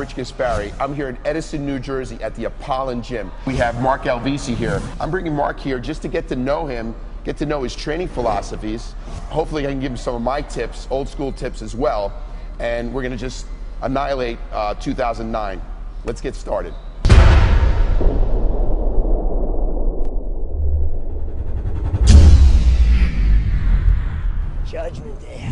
Rich Gaspari. I'm here in Edison, New Jersey at the Apollon Gym. We have Mark Alvisi here. I'm bringing Mark here just to get to know him, get to know his training philosophies. Hopefully I can give him some of my tips, old school tips as well. And we're gonna just annihilate 2009. Let's get started. Judgment Day.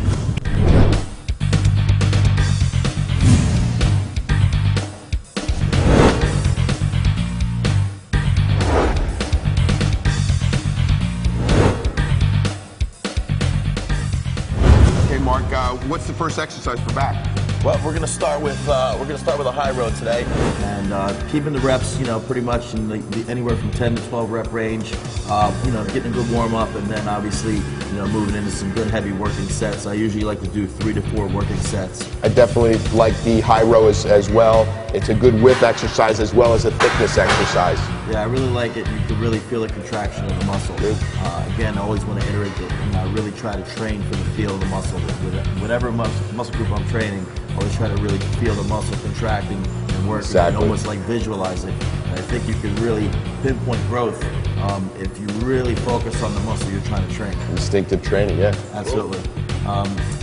Okay, Mark, what's the first exercise for back? Well, we're gonna start with a high road today, and keeping the reps, pretty much in the anywhere from 10 to 12 rep range. Getting a good warm up, and then obviously, moving into some good heavy working sets. I usually like to do 3 to 4 working sets. I definitely like the high row as well. It's a good width exercise as well as a thickness exercise. Yeah, I really like it. You can really feel the contraction of the muscle. Again, I always want to iterate that. I really try to train for the feel of the muscle. Whatever muscle group I'm training, I always try to really feel the muscle contracting and working, exactly. And almost like visualize it. And I think you can really pinpoint growth if you really focus on the muscle you're trying to train. Instinctive training, yeah. Absolutely.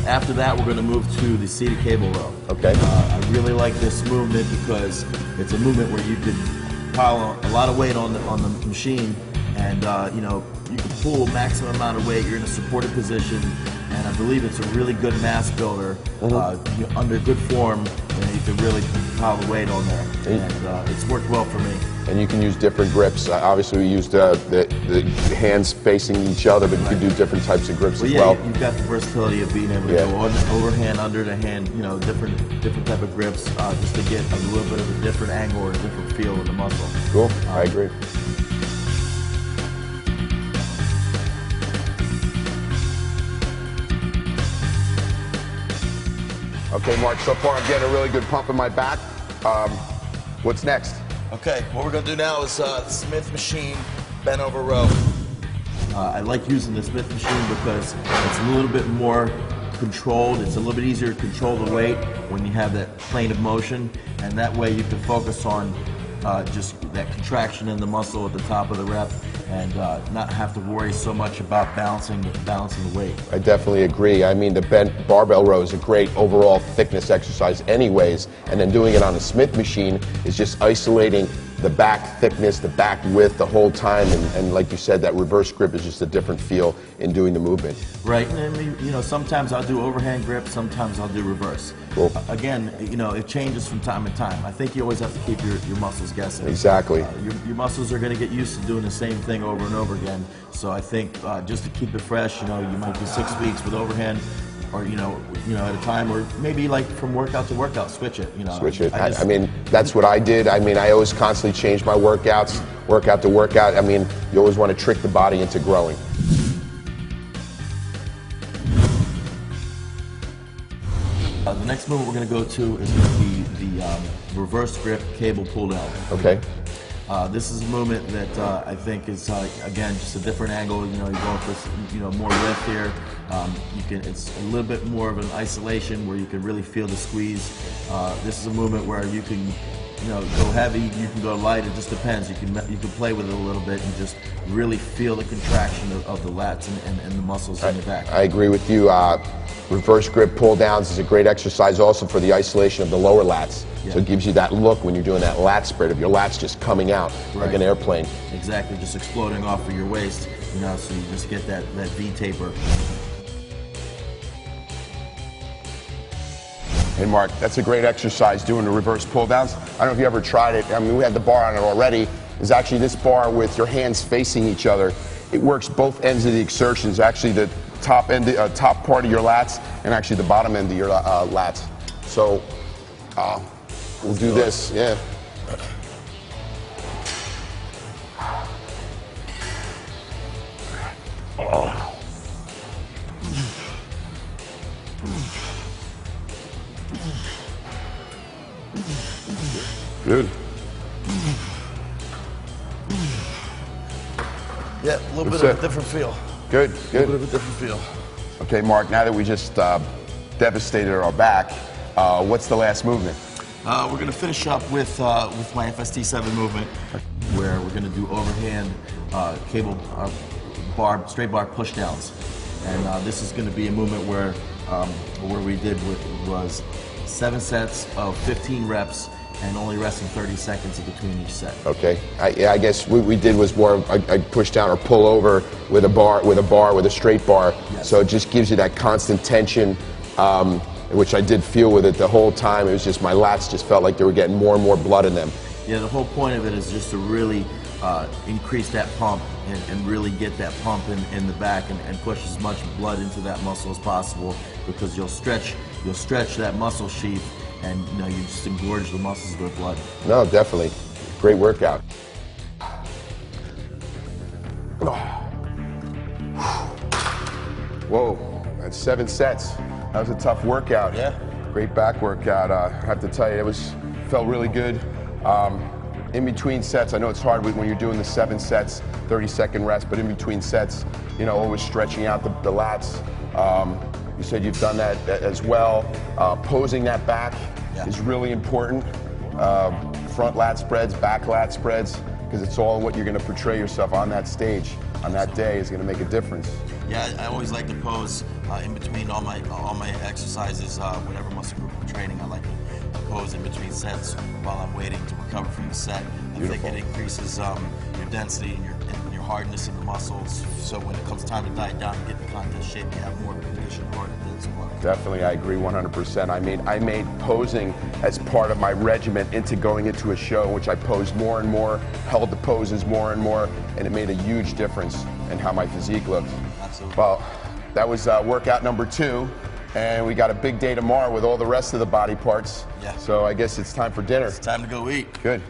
After that, we're going to move to the seated cable row. Okay. I really like this movement because it's a movement where you could pile a lot of weight on the machine, and you can pull maximum amount of weight. You're in a supported position, and I believe it's a really good mass builder. You're under good form, and you can really pile the weight on there. And it's worked well for me. And you can use different grips. Obviously, we used the hands facing each other, but you can do different types of grips as well. You've got the versatility of being able to go overhand, under the hand, different type of grips, just to get a little bit of a different angle or a different feel of the muscle. Cool, I agree. Okay, Mark, so far I'm getting a really good pump in my back. What's next? Okay, what we're going to do now is Smith machine bent over row. I like using the Smith machine because it's a little bit more controlled. It's a little bit easier to control the weight when you have that plane of motion, and that way you can focus on just that contraction in the muscle at the top of the rep, and not have to worry so much about balancing the weight. I definitely agree. I mean, the bent barbell row is a great overall thickness exercise anyways, and then doing it on a Smith machine is just isolating the back thickness, the back width the whole time, and like you said, that reverse grip is just a different feel in doing the movement. Right, and I mean, sometimes I'll do overhand grip, sometimes I'll do reverse. Cool. Again, it changes from time to time. I think you always have to keep your muscles guessing. Exactly. Your muscles are going to get used to doing the same thing over and over again. So I think just to keep it fresh, you might do 6 weeks with overhand, or at a time, or maybe like from workout to workout, switch it. Switch it. I mean, that's what I did. I mean, I always constantly change my workouts, workout to workout. I mean, you always want to trick the body into growing. The next movement we're going to go to is going to be the reverse grip cable pull down. Okay. This is a movement that I think is again just a different angle. You're going for more lift here. It's a little bit more of an isolation where you can really feel the squeeze. This is a movement where you can go heavy, you can go light. It just depends. You can play with it a little bit and just really feel the contraction of the lats and the muscles in the back. I agree with you. Reverse grip pull downs is a great exercise also for the isolation of the lower lats. Yeah. So it gives you that look when you're doing that lat spread of your lats just coming out like an airplane. Exactly, just exploding off of your waist, so you just get that V taper. Hey Mark, that's a great exercise doing the reverse pull downs. I don't know if you ever tried it. I mean, we had the bar on it already. It's actually this bar with your hands facing each other. It works both ends of the exertions, actually the top part of your lats and actually the bottom end of your lats. So we'll do this, yeah. Good. Yeah, a little bit of a different feel. Good, good. A little bit of a different feel. Okay, Mark, now that we just devastated our back, what's the last movement? We're going to finish up with my FST7 movement, where we're going to do overhand cable straight bar pushdowns. And this is going to be a movement where we did was 7 sets of 15 reps and only resting 30 seconds in between each set. Okay. I guess what we did was more a push down or pull over with a straight bar. Yes. So it just gives you that constant tension, which I did feel with it the whole time. It was just my lats just felt like they were getting more and more blood in them. Yeah, the whole point of it is just to really increase that pump and really get that pump in the back and push as much blood into that muscle as possible, because you'll stretch that muscle sheath, and you just engorge the muscles with blood. No, definitely. Great workout. Whoa, that's 7 sets. That was a tough workout. Yeah. Great back workout. I have to tell you, felt really good. In between sets, I know it's hard when you're doing the 7 sets, 30-second rest, but in between sets, always stretching out the lats. You said you've done that as well. Posing that back is really important. Front lat spreads, back lat spreads, because it's all what you're going to portray yourself on that stage on that day is going to make a difference. Yeah, I always like to pose in between all my exercises, whatever muscle group I'm training. I like to pose in between sets while I'm waiting to recover from the set. I think it increases your density and your hardness in the muscles. So when it comes time to diet down and get in contest shape, you have more condition hard as well. Definitely, I agree 100%. I made posing as part of my regimen into going into a show in which I posed more and more, held the poses more and more, and it made a huge difference in how my physique looked. Absolutely. Well, that was workout number 2, and we got a big day tomorrow with all the rest of the body parts. Yeah. So I guess it's time for dinner. It's time to go eat. Good.